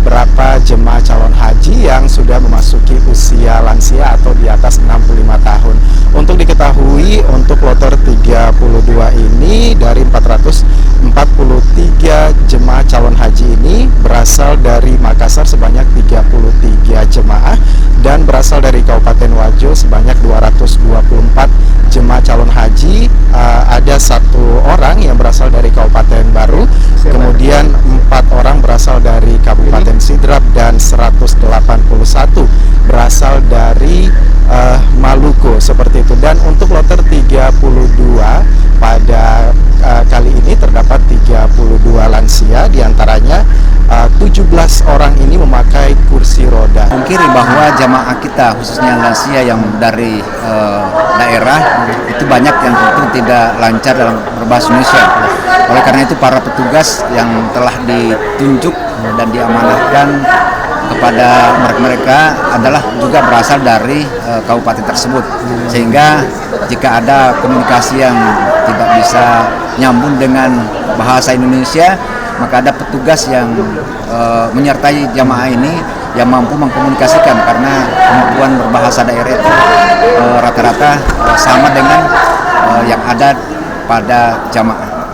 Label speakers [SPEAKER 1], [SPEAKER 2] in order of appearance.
[SPEAKER 1] beberapa jemaah calon haji yang sudah memasuki usia lansia atau di atas 65 tahun. Untuk diketahui, untuk kloter 32 ini dari 443 jemaah calon haji ini berasal dari Makassar sebanyak 33 jemaah dan berasal dari Kabupaten Wajo sebanyak 224 jemaah calon haji. Ada 1 orang yang berasal dari Kabupaten Baru, kemudian 4 orang berasal dari Kabupaten Sidrap dan 181 berasal dari Maluku, seperti itu. Dan untuk kloter 32 pada kali ini terdapat 32 lansia, diantaranya 17 orang ini memakai kursi roda.
[SPEAKER 2] Mungkiri bahwa jamaah kita khususnya lansia yang dari daerah itu banyak yang tentu tidak lancar dalam berbahasa Indonesia. Oleh karena itu para petugas yang telah ditunjuk dan diamanahkan kepada mereka adalah juga berasal dari kabupaten tersebut, sehingga jika ada komunikasi yang tidak bisa nyambung dengan bahasa Indonesia, maka ada petugas yang menyertai jamaah ini yang mampu mengkomunikasikan, karena kemampuan berbahasa daerah itu rata-rata sama dengan yang ada pada jamaah.